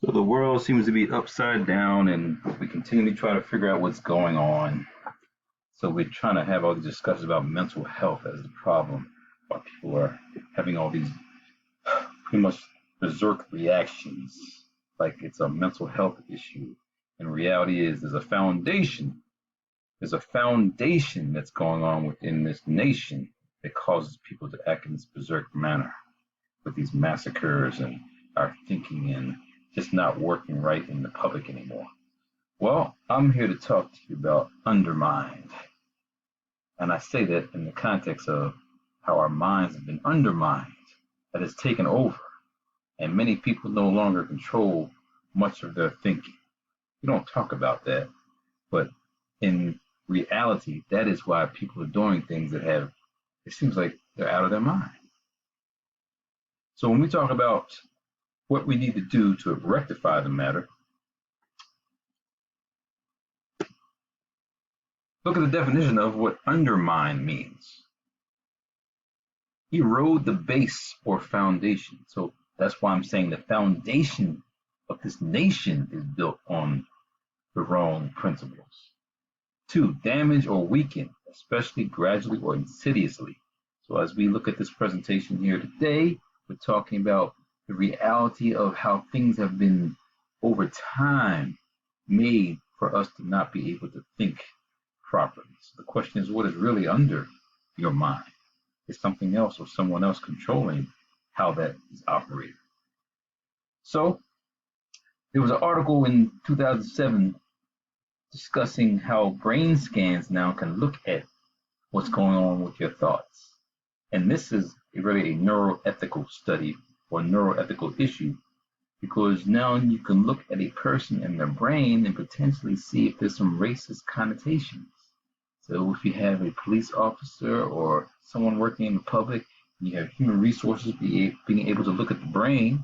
So the world seems to be upside down, and we continually try to figure out what's going on. So we're trying to have all these discussions about mental health as the problem. Why people are having all these pretty much berserk reactions, like it's a mental health issue. And reality is, there's a foundation. There's a foundation that's going on within this nation that causes people to act in this berserk manner with these massacres and our thinking and just not working right in the public anymore. Well, I'm here to talk to you about undermined. And I say that in the context of how our minds have been undermined, that has taken over, and many people no longer control much of their thinking. We don't talk about that, but in reality, that is why people are doing things that have, it seems like they're out of their mind. So when we talk about what we need to do to rectify the matter, look at the definition of what undermine means. Erode the base or foundation. So that's why I'm saying the foundation of this nation is built on the wrong principles. 2, damage or weaken, especially gradually or insidiously. So as we look at this presentation here today, we're talking about the reality of how things have been over time made for us to not be able to think properly. So the question is, what is really under your mind? Is something else or someone else controlling how that is operated? So there was an article in 2007 discussing how brain scans now can look at what's going on with your thoughts. And this is really a neuroethical study or neuroethical issue, because now you can look at a person and their brain and potentially see if there's some racist connotations. So if you have a police officer or someone working in the public, and you have human resources being able to look at the brain,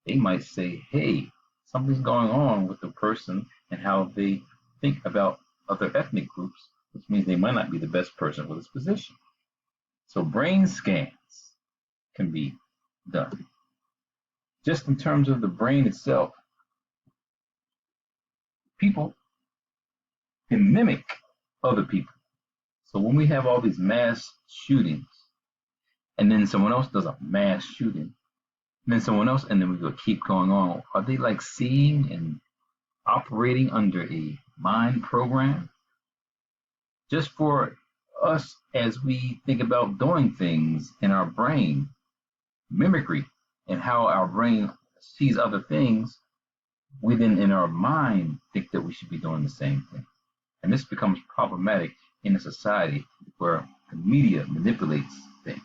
they might say, hey, something's going on with the person and how they think about other ethnic groups, which means they might not be the best person for this position. So brain scans can be done. Just in terms of the brain itself, people can mimic other people. So when we have all these mass shootings, and then someone else does a mass shooting, and then someone else, and then we go keep going on, are they like seeing and operating under a mind program? Just for us, as we think about doing things in our brain, mimicry, and how our brain sees other things, we then in our mind think that we should be doing the same thing. And this becomes problematic in a society where the media manipulates things.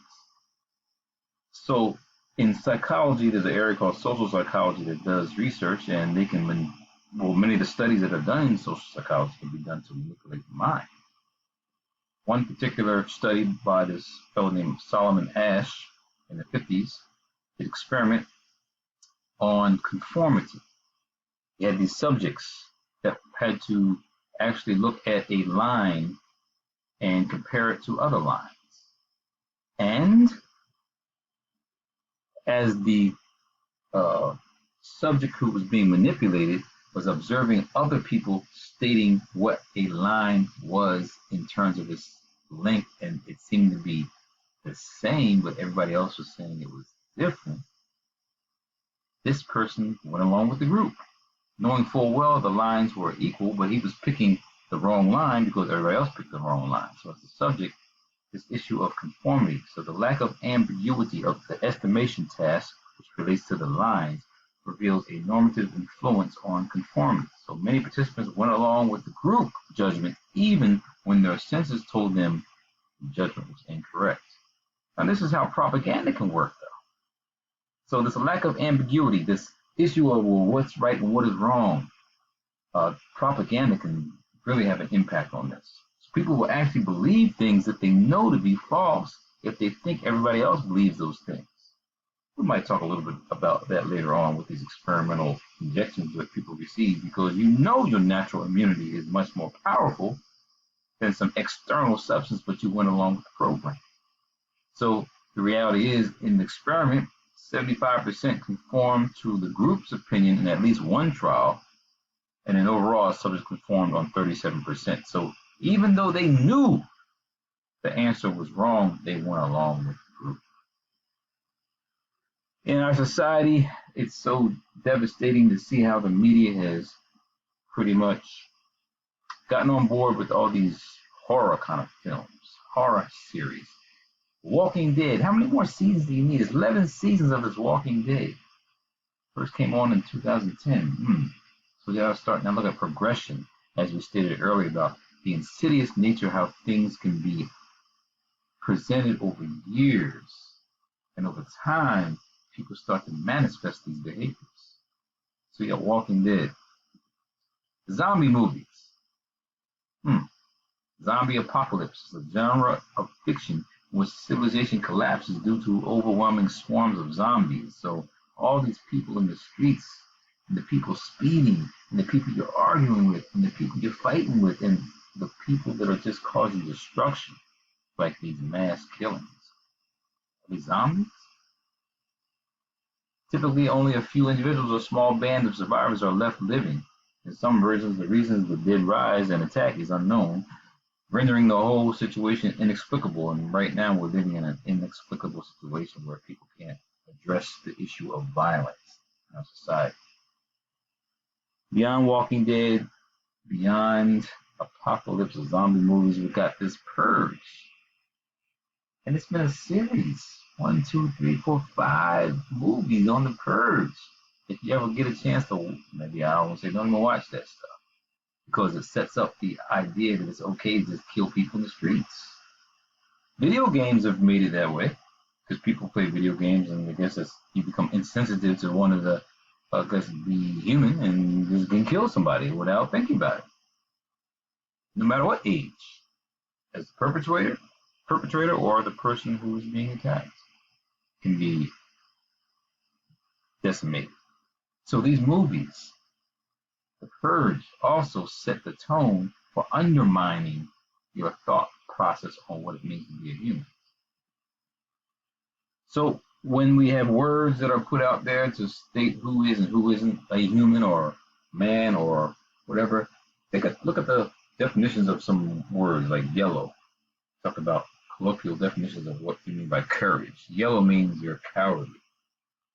So in psychology, there's an area called social psychology that does research, and they can, many of the studies that are done in social psychology can be done to manipulate the mind. One particular study by this fellow named Solomon Asch in the 50s, did experiment on conformity. He had these subjects that had to actually look at a line and compare it to other lines. And as the subject who was being manipulated was observing other people stating what a line was in terms of its length, and it seemed to be the same, but everybody else was saying it was different, this person went along with the group, knowing full well the lines were equal, but he was picking the wrong line because everybody else picked the wrong line. So as the subject, this issue of conformity, so the lack of ambiguity of the estimation task, which relates to the lines, reveals a normative influence on conformity. So many participants went along with the group judgment even when their senses told them the judgment was incorrect. Now this is how propaganda can work though. So this lack of ambiguity, this issue of, well, what's right and what is wrong, propaganda can really have an impact on this. So people will actually believe things that they know to be false if they think everybody else believes those things. We might talk a little bit about that later on with these experimental injections that people receive, because you know your natural immunity is much more powerful than some external substance, but you went along with the program. So the reality is, in the experiment, 75% conformed to the group's opinion in at least one trial, and then overall subjects conformed on 37%. So even though they knew the answer was wrong, they went along with the group. In our society, it's so devastating to see how the media has pretty much gotten on board with all these horror kind of films, horror series. Walking Dead, how many more seasons do you need? It's 11 seasons of this Walking Dead. First came on in 2010. So we gotta start now look at progression, as we stated earlier, about the insidious nature of how things can be presented over years. And over time, people start to manifest these behaviors. So you got Walking Dead. Zombie movies. Zombie apocalypse is a genre of fiction in which civilization collapses due to overwhelming swarms of zombies. So all these people in the streets, and the people speeding, and the people you're arguing with, and the people you're fighting with, and the people that are just causing destruction, like these mass killings. Are these zombies? Typically, only a few individuals or small band of survivors are left living. In some versions, the reasons the dead rise and attack is unknown, rendering the whole situation inexplicable. And right now, we're living in an inexplicable situation where people can't address the issue of violence in our society. Beyond Walking Dead, beyond apocalypse of zombie movies, we've got this Purge. And it's been a series. 1, 2, 3, 4, 5 movies on the Purge. If you ever get a chance to, maybe I don't say don't even watch that stuff, because it sets up the idea that it's okay to just kill people in the streets. Video games have made it that way, because people play video games, and I guess you become insensitive to one of the, be human and just can kill somebody without thinking about it. No matter what age, as the perpetrator or the person who is being attacked can be decimated. So these movies, The Purge, also set the tone for undermining your thought process on what it means to be a human. So when we have words that are put out there to state who is and who isn't a human or man or whatever, look at the definitions of some words like yellow. Talk about colloquial definitions of what you mean by courage. Yellow means you're cowardly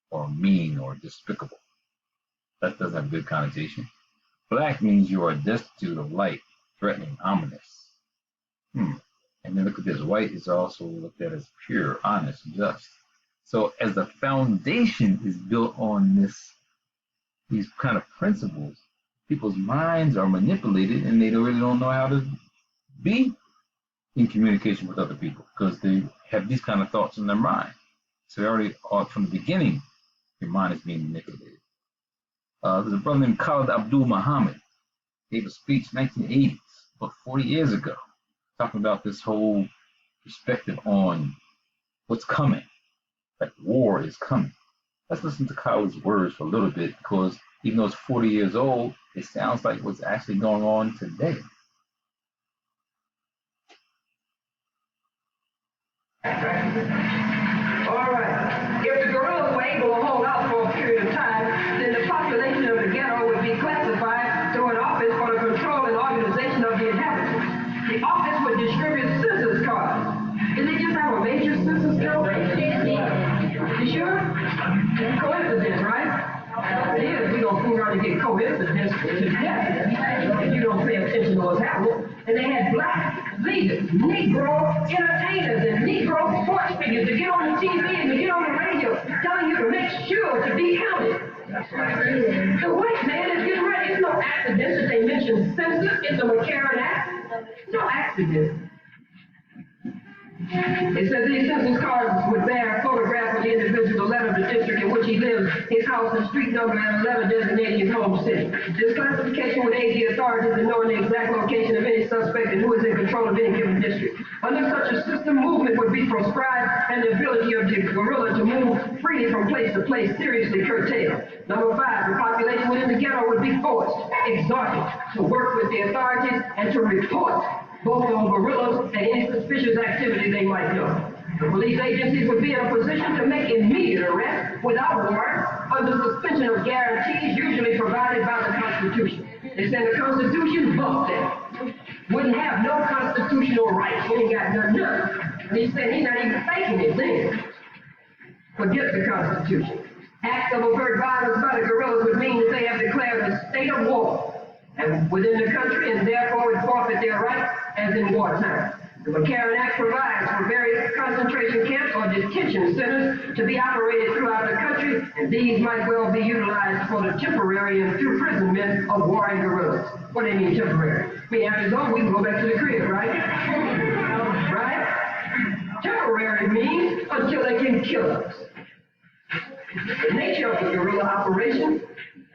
or mean or despicable. That doesn't have a good connotation. Black means you are destitute of light, threatening, ominous. And then look at this. White is also looked at as pure, honest, just. So as the foundation is built on these kind of principles, people's minds are manipulated and they really don't know how to be in communication with other people because they have these kind of thoughts in their mind. So they already, from the beginning, your mind is being manipulated. There's a brother named Khallid Abdul Muhammad. Gave a speech in 1980s, about 40 years ago, talking about this whole perspective on what's coming. Like war is coming. Let's listen to Khalid's words for a little bit because even though it's 40 years old, it sounds like what's actually going on today. All right. If the guerrillas were able to hold out for a period of time, then the population of the ghetto would be classified to an office for the control and organization of the inhabitants. The office would distribute census cards. Did they just have a major census bill? You sure? Coincidence, right? It is. We don't fool around to get coincidence to death if you don't pay attention to what's happening. And they had black leaders, Negro entertainers, and Negro sports figures to get on the TV and to get on the radio telling you to make sure to be counted. The white man is getting ready. It's no accident that they mention census. It's a McCarran Act. No accident. It says these census cards would bear a photograph of the individual, the letter of the district in which he lives, his house and street number, and a letter designating his home city. This classification would aid the authorities in knowing the exact location of any suspect and who is in control of any given district. Under such a system, movement would be proscribed and the ability of the guerrilla to move freely from place to place seriously curtailed. Number 5, the population within the ghetto would be forced, exhorted to work with the authorities and to report both on guerrillas and any suspicious activity they might know. The police agencies would be in a position to make immediate arrests without warrant under suspension of guarantees usually provided by the Constitution. They said the Constitution bumped them. Wouldn't have no constitutional rights. He ain't got none. And he said he's not even thinking his thing. Forget the Constitution. Acts of overt violence by the guerrillas would mean that they have declared a state of war and within the country, and therefore would forfeit their rights as in wartime. The McCarran Act provides for various concentration camps or detention centers to be operated throughout the country, and these might well be utilized for the temporary imprisonment of warring guerrillas. What do they mean temporary? I mean, after it's over, we can go back to the crib, right? Right? Temporary means until they can kill us. The nature of the guerrilla operation,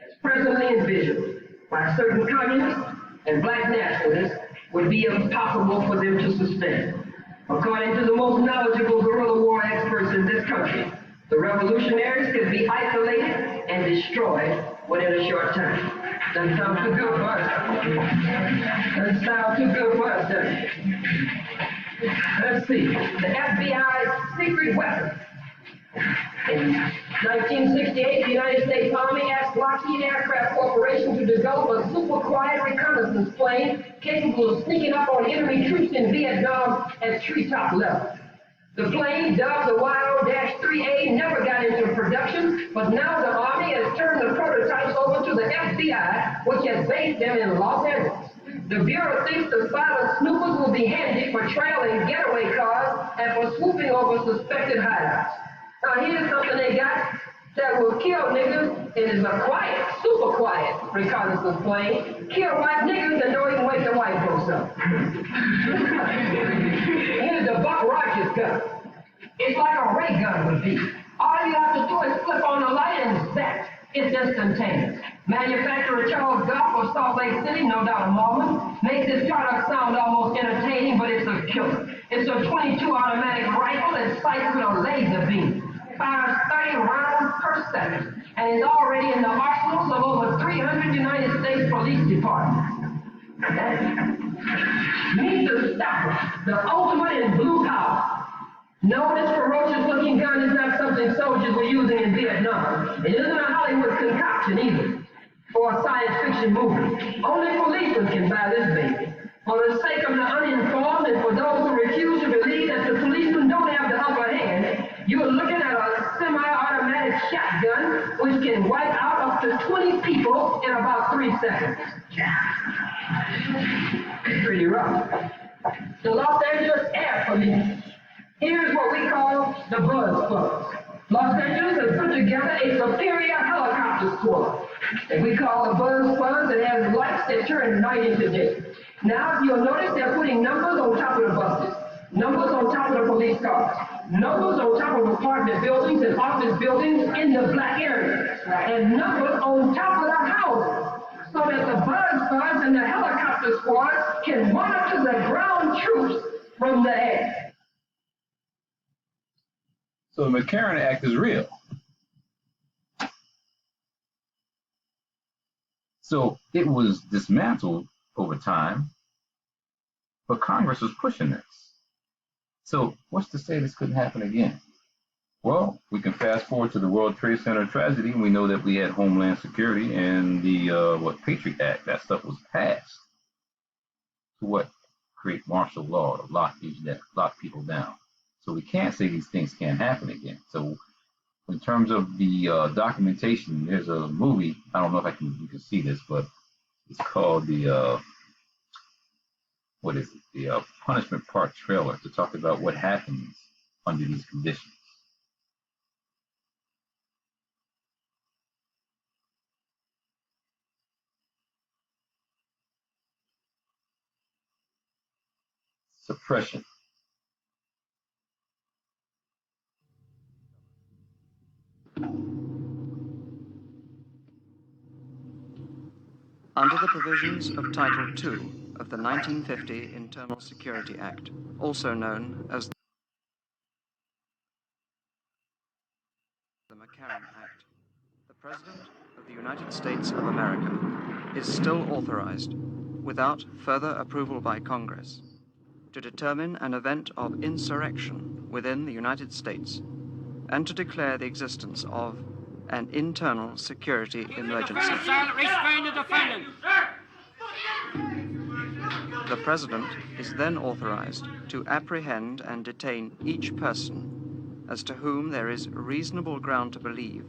as presently envisioned by certain communists and black nationalists, would be impossible for them to sustain. According to the most knowledgeable guerrilla war experts in this country, the revolutionaries could be isolated and destroyed within a short time. Doesn't sound too good for us. Doesn't sound too good for us, does it? Let's see. The FBI's secret weapon. In 1968, the United States Army asked Lockheed Aircraft Corporation to develop a super quiet reconnaissance plane capable of sneaking up on enemy troops in Vietnam at treetop level. The plane, dubbed the YO-3A, never got into production, but now the Army has turned the prototypes over to the FBI, which has based them in Los Angeles. The Bureau thinks the silent snoopers will be handy for trailing getaway cars and for swooping over suspected hideouts. Now here's something they got that will kill niggas. It is a quiet, super quiet reconnaissance plane. Kill white niggas and don't even wake the white folks up. Here's the Buck Rogers gun. It's like a ray gun would be. All you have to do is flip on the light and zap. It's instantaneous. Manufacturer Charles Goff of Salt Lake City, no doubt a Mormon, makes this product sound almost entertaining, but it's a killer. It's a 22 automatic rifle that sights with a laser beam. Fires 30 rounds per second, and is already in the arsenals of over 300 United States police departments. Meet the Stopper, the ultimate in blue power. No, this ferocious-looking gun is not something soldiers were using in Vietnam. It isn't a Hollywood concoction either, or a science fiction movie. Only policemen can buy this baby. For the sake of the uninformed and for those who refuse to believe that the policemen don't have the upper hand, you are looking at a semi-automatic shotgun which can wipe out up to 20 people in about 3 seconds. Pretty rough. The Los Angeles Air Police. Here's what we call the Buzz Squad. Los Angeles has put together a superior helicopter squad that we call the Buzz Squad that has lights that turn night into day. Now, if you'll notice, they're putting numbers on top of the buses, numbers on top of the police cars, numbers on top of apartment buildings and office buildings in the black areas, and numbers on top of the houses, so that the Buzz Squads and the helicopter squads can monitor the ground troops from the air. So the McCarran Act is real. So it was dismantled over time, but Congress was pushing this. So what's to say this couldn't happen again? Well, we can fast forward to the World Trade Center tragedy, and we know that we had Homeland Security and the Patriot Act. That stuff was passed to what? Create martial law to lock people down. So we can't say these things can't happen again. So in terms of the documentation, there's a movie, I don't know if you can see this, but it's called the, the Punishment Park trailer to talk about what happens under these conditions. Suppression. Under the provisions of Title II of the 1950 Internal Security Act, also known as the McCarran Act, the President of the United States of America is still authorized, without further approval by Congress, to determine an event of insurrection within the United States and to declare the existence of an internal security emergency. The President is then authorized to apprehend and detain each person as to whom there is reasonable ground to believe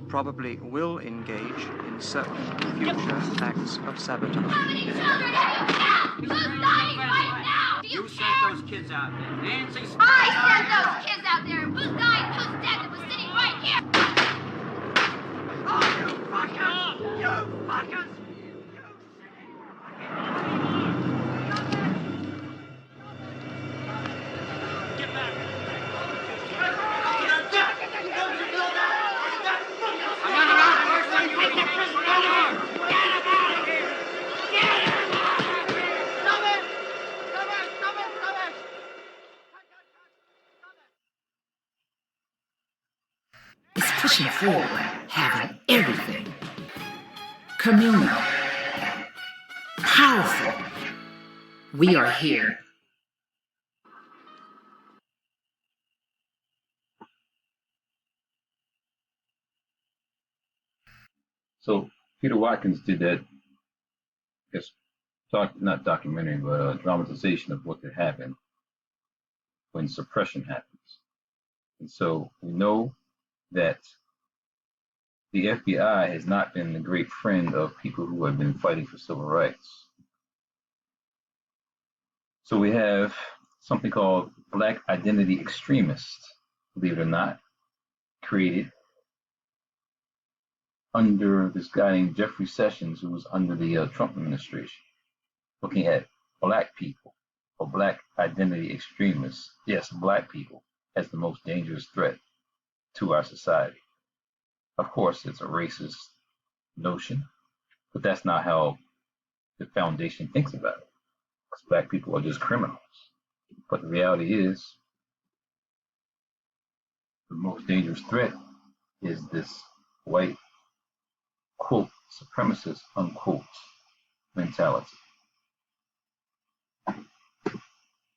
probably will engage in certain future acts of sabotage. How many children have you killed? Who's dying right now? Do you sent care? those kids out there. Nancy. I sent those kids out there. Who's died and who's dead that was sitting right here? Oh, you fuckers! You fuckers! Get back! I'm not allowed to work on you when you get this door. Get him out of here! Get him out of here! Stop it! Stop it! Stop it! Stop it! It's pushing forward, having everything. Communal. Powerful. We are here. So Peter Watkins did that, I guess, not documentary, but a dramatization of what could happen when suppression happens. And so we know that the FBI has not been the great friend of people who have been fighting for civil rights. So we have something called Black identity extremists, believe it or not, created under this guy named Jeffrey Sessions, who was under the Trump administration, looking at Black people or Black identity extremists, yes, Black people, as the most dangerous threat to our society. Of course, it's a racist notion, but that's not how the foundation thinks about it, because Black people are just criminals. But the reality is, the most dangerous threat is this white, quote, supremacist, unquote, mentality.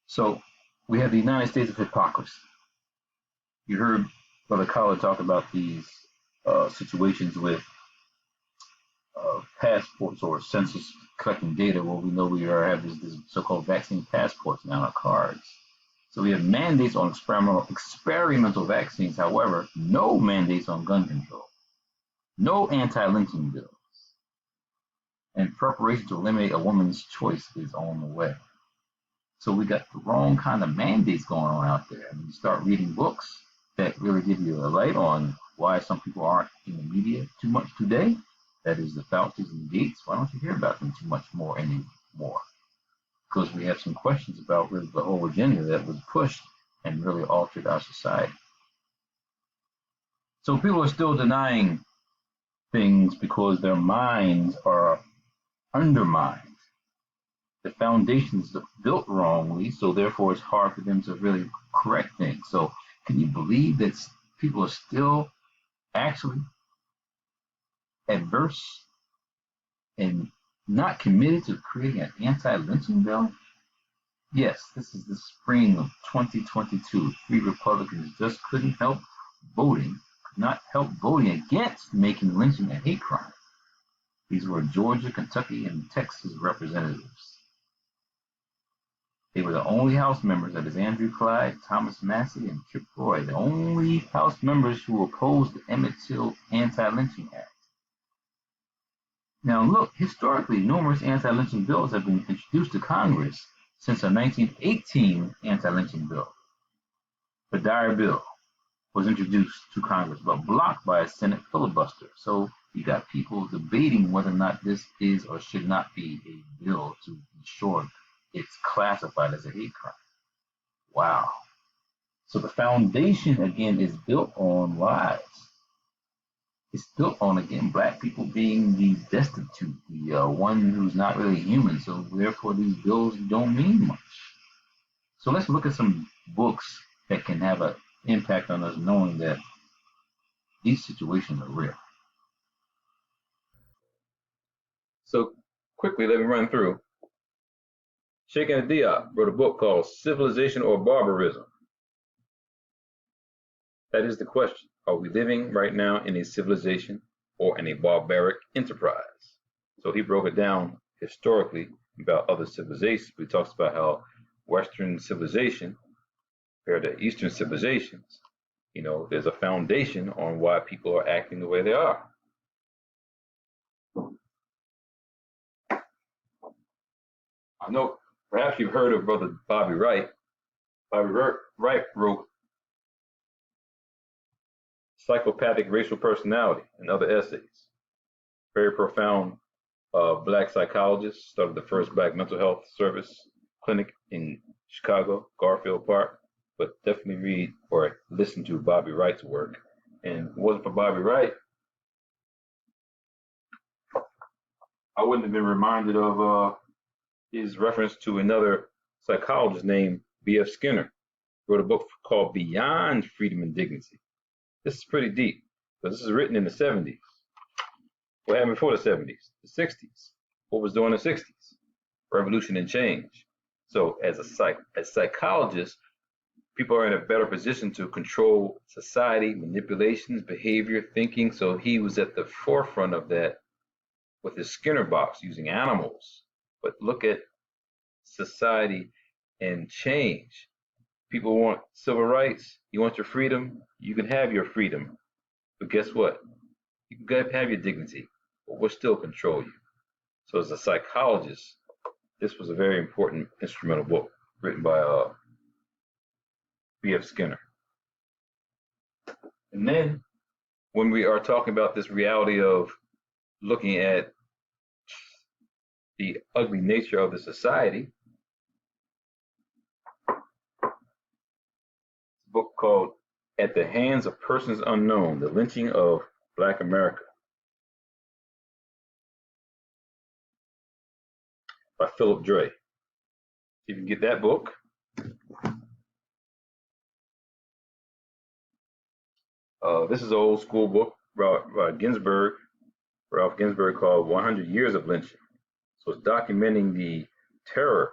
So we have the United States of hypocrisy. You heard Brother Khallid talk about these situations with passports or census collecting data where we know we have this so-called vaccine passports now on our cards. So we have mandates on experimental vaccines, however, no mandates on gun control, no anti-lynching bills, and preparation to eliminate a woman's choice is on the way. So we got the wrong kind of mandates going on out there. And you start reading books that really give you a light on why some people aren't in the media too much today. That is the Faucis and Gates. Why don't you hear about them too much more anymore? Because we have some questions about really the whole agenda that was pushed and really altered our society. So people are still denying things because their minds are undermined. The foundations are built wrongly, so therefore it's hard for them to really correct things. So can you believe that people are still actually adverse and not committed to creating an anti-lynching bill? Yes, this is the spring of 2022. 3 Republicans just couldn't help voting, against making lynching a hate crime. These were Georgia, Kentucky, and Texas representatives. They were the only House members, that is Andrew Clyde, Thomas Massey, and Kip Roy, the only House members who opposed the Emmett Till Anti-Lynching Act. Now look, historically, numerous anti-lynching bills have been introduced to Congress since a 1918 anti-lynching bill. The Dyer bill was introduced to Congress, but blocked by a Senate filibuster. So you got people debating whether or not this is or should not be a bill to ensure it's classified as a hate crime. Wow. So the foundation, again, is built on lies. It's built on, again, Black people being the destitute, the one who's not really human. So therefore, these bills don't mean much. So let's look at some books that can have an impact on us knowing that these situations are real. So quickly, let me run through. Sheikh Diop wrote a book called Civilization or Barbarism. That is the question. Are we living right now in a civilization or in a barbaric enterprise? So he broke it down historically about other civilizations. He talks about how Western civilization compared to Eastern civilizations, there's a foundation on why people are acting the way they are. I know perhaps you've heard of Brother Bobby Wright. Bobby Wright wrote Psychopathic Racial Personality and other essays. Very profound black psychologist, started the first black mental health service clinic in Chicago, Garfield Park. But definitely read or listen to Bobby Wright's work. And if it wasn't for Bobby Wright, I wouldn't have been reminded of his reference to another psychologist named B.F. Skinner. Wrote a book called Beyond Freedom and Dignity. This is pretty deep, because this is written in the 70s. What happened before the 70s? The 60s. What was during the 60s? Revolution and change. So as psychologists, people are in a better position to control society, manipulations, behavior, thinking. So he was at the forefront of that with his Skinner box using animals. But look at society and change. People want civil rights. You want your freedom? You can have your freedom. But guess what? You can have your dignity, but we'll still control you. So as a psychologist, this was a very important instrumental book written by B.F. Skinner. And then when we are talking about this reality of looking at the ugly nature of the society, a book called At the Hands of Persons Unknown, The Lynching of Black America by Philip Dre. You can get that book. This is an old school book, Ralph Ginsberg called 100 Years of Lynching. So it's documenting the terror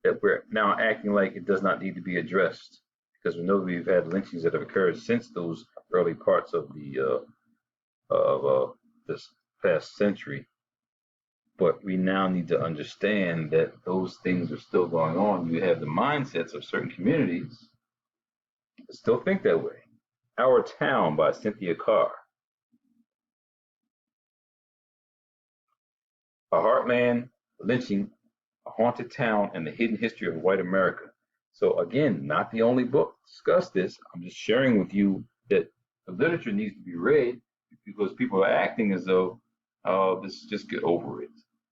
that we're now acting like it does not need to be addressed, because we know we've had lynchings that have occurred since those early parts of this past century. But we now need to understand that those things are still going on. You have the mindsets of certain communities that still think that way. Our Town by Cynthia Carr. A Heartland Lynching, A Haunted Town, and the Hidden History of White America. So again, not the only book to discuss this. I'm just sharing with you that the literature needs to be read, because people are acting as though, just get over it.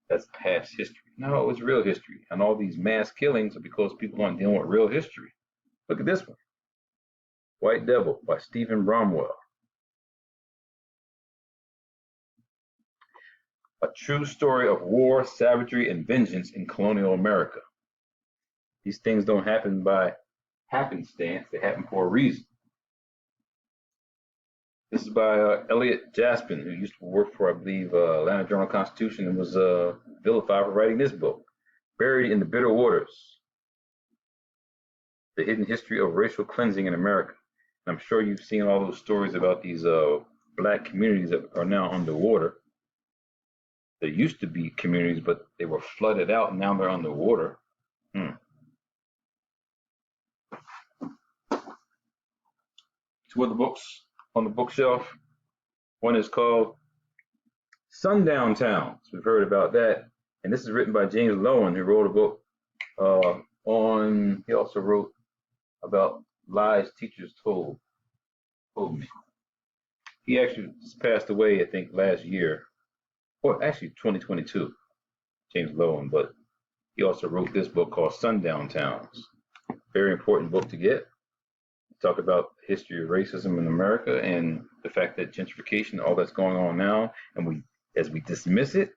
That's past history. No, it's real history. And all these mass killings are because people aren't dealing with real history. Look at this one. White Devil by Stephen Bromwell. A true story of war, savagery, and vengeance in colonial America. These things don't happen by happenstance. They happen for a reason. This is by Elliot Jaspin, who used to work for, I believe, Atlanta Journal-Constitution, and was vilified for writing this book, Buried in the Bitter Waters, The Hidden History of Racial Cleansing in America. And I'm sure you've seen all those stories about these black communities that are now underwater. There used to be communities, but they were flooded out, and now they're underwater. Two other books on the bookshelf. One is called Sundown Towns. We've heard about that. And this is written by James Lowen, who wrote a book he also wrote about lies teachers told me. He actually just passed away, I think, last year, or actually 2022, James Lowen, but he also wrote this book called Sundown Towns. Very important book to get. Talk about the history of racism in America and the fact that gentrification, all that's going on now, and as we dismiss it,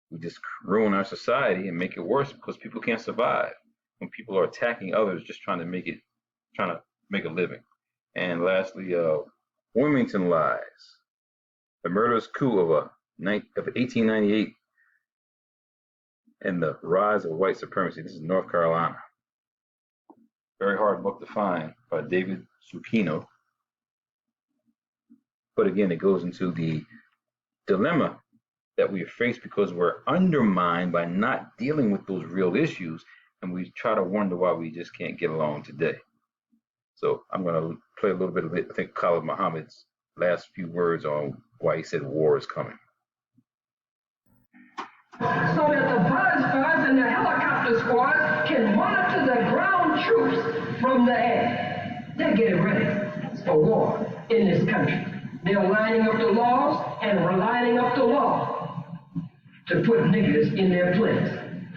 we just ruin our society and make it worse, because people can't survive when people are attacking others just trying to make a living. And lastly, Wilmington Lies, the murderous coup of 1898 and the rise of white supremacy. This is North Carolina. Very hard book to find by David Sukino. But again, it goes into the dilemma that we face because we're undermined by not dealing with those real issues, and we try to wonder why we just can't get along today. So I'm going to play a little bit of it. I think Khallid Muhammad's last few words on why he said war is coming. So that the buzz and the helicopter squad can monitor the ground troops from the air. They're getting ready for war in this country. They're lining up the laws and we're lining up the law to put niggas in their place.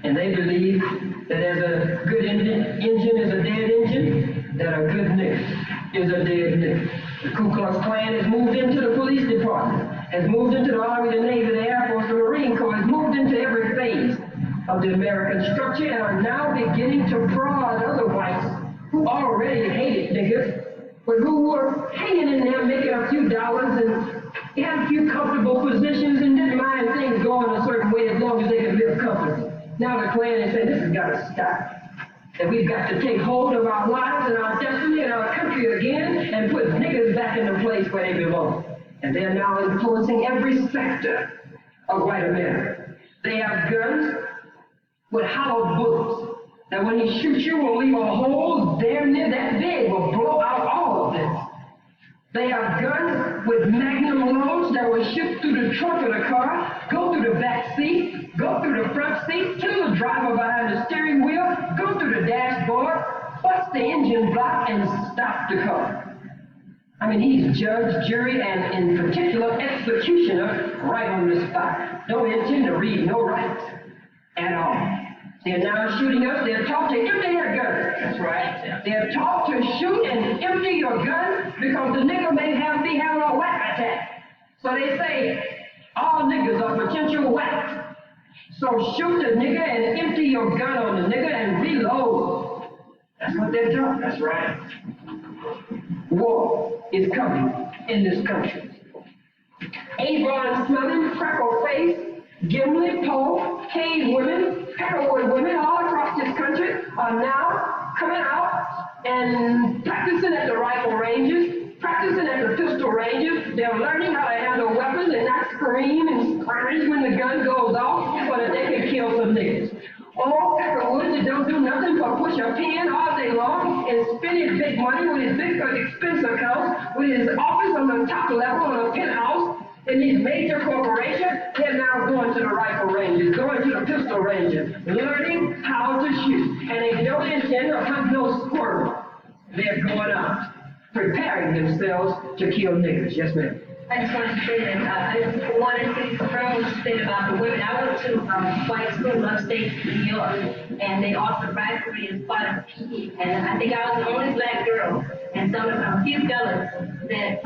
And they believe that as a good engine is a dead engine, that a good nigga is a dead nigga. The Ku Klux Klan has moved into the police department, has moved into the Army, the Navy, the Air Force, the Marine Corps, has moved into every phase of the American structure and are now beginning to prod other whites who already hated niggas, but who were hanging in there making a few dollars and had a few comfortable positions and didn't mind things going a certain way as long as they could live comfortably. Now the Klan is saying this has got to stop. That we've got to take hold of our lives and our destiny and our country again and put niggas back in the place where they belong. And they're now influencing every sector of white America. They have guns with hollow bullets that when he shoots you will leave a hole damn near that big, will blow out all of this. They have guns with magnum loads that will shoot through the trunk of the car, go through the back seat, go through the front seat, kill the driver behind the steering wheel, go through the dashboard, bust the engine block, and stop the car. I mean, he's judge, jury, and in particular, executioner right on the spot. No intend to read, no rights at all. They're now shooting us. They're taught to empty their guns. That's right. They're taught to shoot and empty your gun because the nigga may be having a whack attack. So they say all niggas are potential whacks. So shoot the nigga and empty your gun on the nigga and reload. That's what they're doing. That's right. War is coming in this country. Avon smelling, freckle face, Gimli, Poe, cave women, peckerwood women all across this country are now coming out and practicing at the rifle ranges, practicing at the pistol ranges. They're learning how to handle weapons and not scream and scream when the gun goes off so that they can kill some niggas. All peckerwoods that don't do nothing but push a pen all day long and spend his big money with his big expense accounts, with his office on the top level on a penthouse, in these major corporations, they're now going to the rifle ranges, going to the pistol ranges, learning how to shoot. And they don't intend to hunt no squirrel. They're going out, preparing themselves to kill niggas. Yes, ma'am. I just wanted to say that I just wanted to confirm what you said about the women. I went to white school upstate New York, and they offered riflery as part of PE. And I think I was the only black girl, and a few fellas that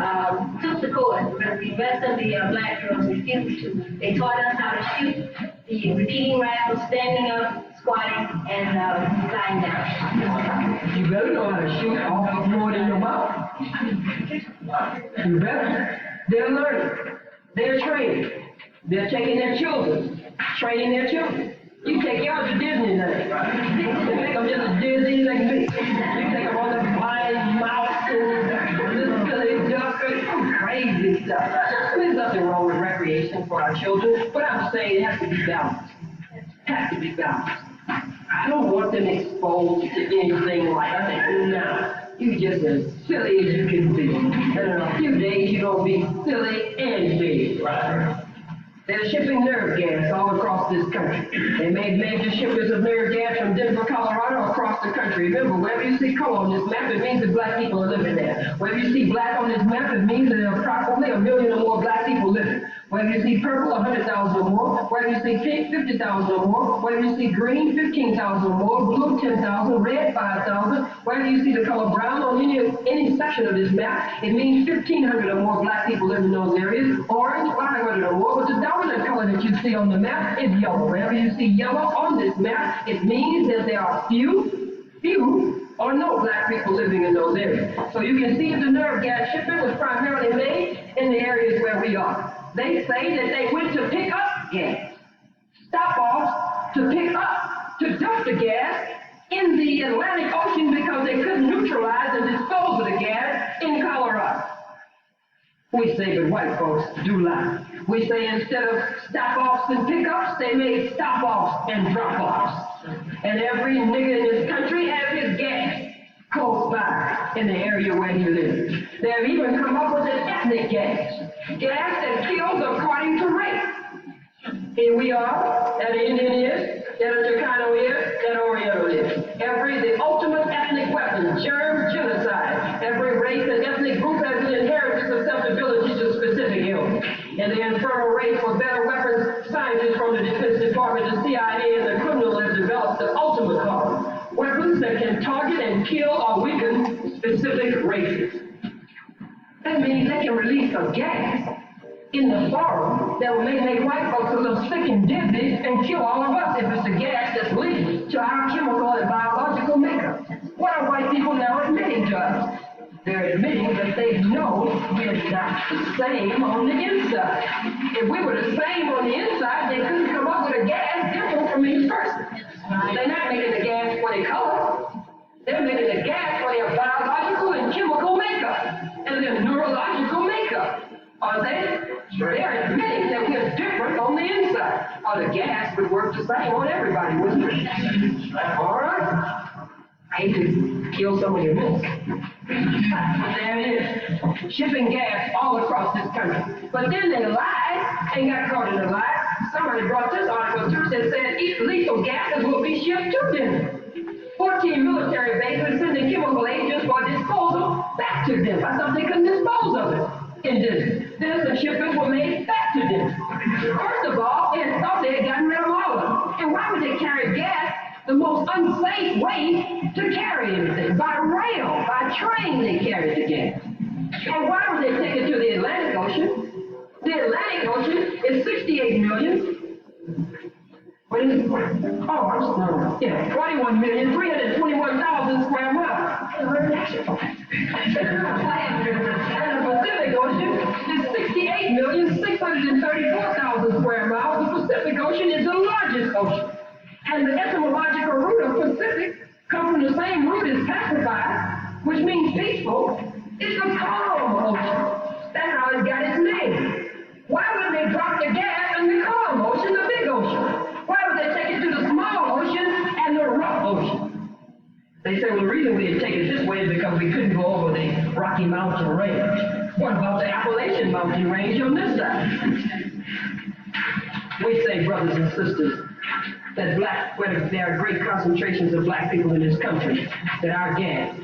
took the course, but the rest of the black girls refused to. They taught us how to shoot the repeating rifle, standing up, squatting, and lying down. You better know how to shoot off more than your mouth. You better. They're learning. They're training. They're taking their children, training their children. You take yours to Disneyland. You make them just as dizzy like me. You take them on the flying mouse and little silly duck and crazy stuff. There's nothing wrong with recreation for our children, but I'm saying it has to be balanced. It has to be balanced. I don't want them exposed to anything like I think, no. You just as silly as you can be. And in a few days, you're going to be silly and big. Right? They're shipping nerve gas all across this country. They made major shipments of nerve gas from Denver, Colorado, across the country. Remember, wherever you see color on this map, it means that black people are living there. Wherever you see black on this map, it means that there are approximately 1 million or more black people living. Wherever you see purple, 100,000 or more. Wherever you see pink, 50,000 or more. Wherever you see green, 15,000 or more. Blue, 10,000. Red, 5,000. Wherever you see the color brown on any section of this map, it means 1,500 or more black people live in those areas. Orange, 500 or more. But the dominant color that you see on the map is yellow. Wherever you see yellow on this map, it means that there are few or no black people living in those areas. So you can see that the nerve gas shipment was primarily made in the areas where we are. They say that they went to pick up gas. Stop-offs to pick up, to dump the gas in the Atlantic Ocean because they couldn't neutralize and dispose of the gas in Colorado. We say, but white folks do lie. We say instead of stop-offs and pickups, they made stop-offs and drop-offs. And every nigga in this country has his gas close by in the area where he lives. They've even come up with an ethnic gas that kills according to race. Here we are, that an Indian is, that a Chicano is, that Oriental is. The ultimate ethnic weapon, germ genocide. Every race and ethnic group has an inherited susceptibility to specific ills. And the infernal race for better weapons, scientists from the Defense Department, the CIA, and the criminal have developed the ultimate cause. Weapons that can target and kill or weaken specific races. That means they can release a gas in the forum that will make white folks a little sick and dizzy and kill all of us if it's a gas that's linked to our chemical and biological makeup. What are white people now admitting to us? They're admitting that they know we're not the same on the inside. If we were the same on the inside, they couldn't come up with a gas different from each person. They're not making the gas for their color. They're making the gas for their biological and chemical makeup and their neurological makeup. Are they? They're admitting that we're different on the inside. Or the gas would work the same on everybody, wouldn't it? All right. I hate to kill some of your myths. There it is. Shipping gas all across this country. But then they lied and got caught in a lie. Somebody brought this article through that said lethal gases will be shipped to them. 14 military bases sending chemical agents for disposal back to them. I thought they couldn't dispose of it. In this shipments were made back to them. First of all, they thought they had gotten rid of all of them. And why would they carry gas? The most unsafe way to carry anything. By rail, by train they carried the gas. And why would they take it to the Atlantic Ocean? The Atlantic Ocean is 68 million. What is it? Oh, I'm sorry. Yeah, 41,321,000 square miles. And the Pacific Ocean is 68,634,000 square miles. The Pacific Ocean is the largest ocean. And the etymological root of Pacific comes from the same root as pacified, which means peaceful. It's the calm ocean. That's how it got its name. Why would they drop the gas in the calm ocean, the big ocean? Why would they take it to the small ocean and the rough ocean? They say, well, the reason we didn't take it this way is because we couldn't go over the Rocky Mountain Range. What about the Appalachian Mountain Range on this side? We say, brothers and sisters, that where there are great concentrations of black people in this country, that our gas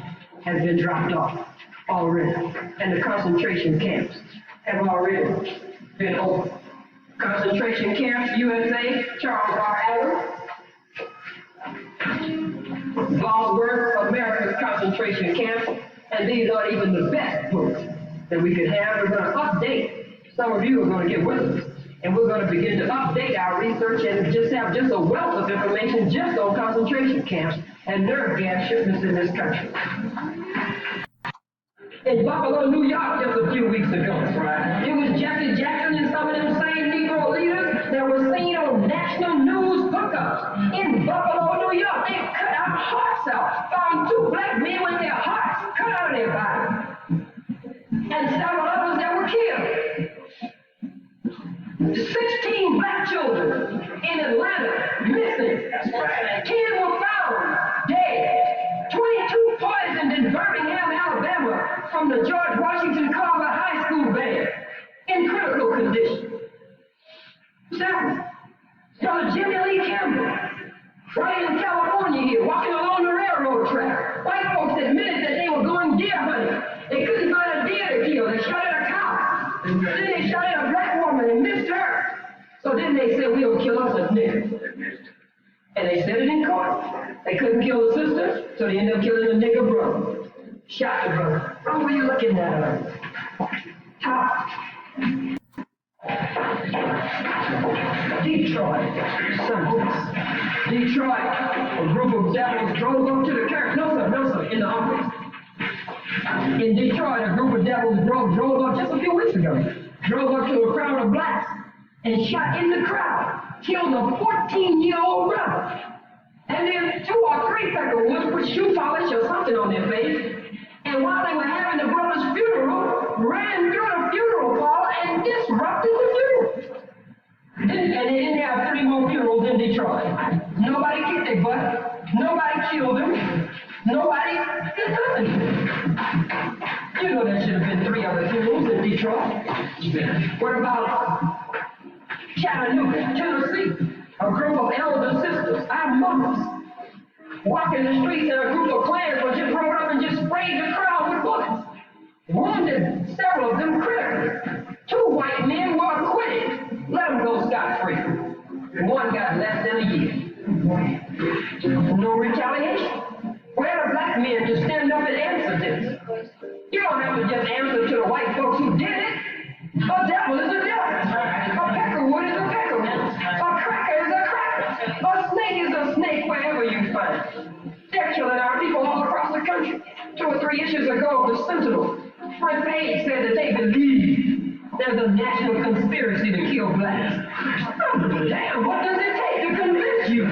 has been dropped off already. And the concentration camps have already been open. Concentration camps, USA, Charles R. Adams, Bosworth, America's concentration camps, and these aren't even the best books that we could have. We're going to update. Some of you are going to get with us. And we're going to begin to update our research and just have a wealth of information just on concentration camps and nerve gas shipments in this country. In Buffalo, New York, just a few weeks ago, right? It was Jesse Jackson and some of them same Negro leaders that were seen on national news hookups in Buffalo, New York. They cut our hearts out. Found 2 black men with their hearts cut out of their body. And several others that were killed. 16 black children in Atlanta missing. 10 were found dead. 22 poisoned in Birmingham, Alabama from the George Washington Carver High School band in critical condition. 7. Brother Jimmy Lee Campbell, right in California here, walking along the railroad track. White folks admitted that they were going deer hunting. They couldn't find a deer to kill. They shot at a cow. Then they shot at a black woman and missed her. So then they said, we'll kill us a nigger. And they said it in court. They couldn't kill the sister, so they ended up killing the nigger brother. Shot the brother. What were you looking at? Top. Detroit. Detroit. A group of devils drove up to the church. No, sir, in the office. In Detroit, a group of devils drove up just a few weeks ago. Drove up to a crowd of blacks and shot in the crowd. Killed a 14-year-old brother. And then 2 or 3 Peckerwoods put shoe polish or something on their face. And while they were having the brother's funeral, ran through the funeral parlor and disrupted the funeral. And they didn't have 3 more funerals in Detroit. Nobody kicked their butt. Nobody killed them. Nobody did nothing. You know there should have been 3 other funerals in Detroit. What about Chattanooga, Tennessee? A group of elder sisters, our mothers, walking the streets and a group of Klansmen just rode up and just sprayed the crowd with bullets. Wounded several of them critically. 2 white men were acquitted. Let them go scot-free. 1 got less than a year. No retaliation. Where are black men to stand up and answer this? You don't have to just answer to the white folks who did it. A devil is a devil. A peckerwood is a peckerwood. A cracker is a cracker. A snake is a snake wherever you find it. They're killing our people all across the country. 2 or 3 issues ago, the Sentinel front page said that they believe there's a national conspiracy to kill blacks. Damn, what does it take to convince you?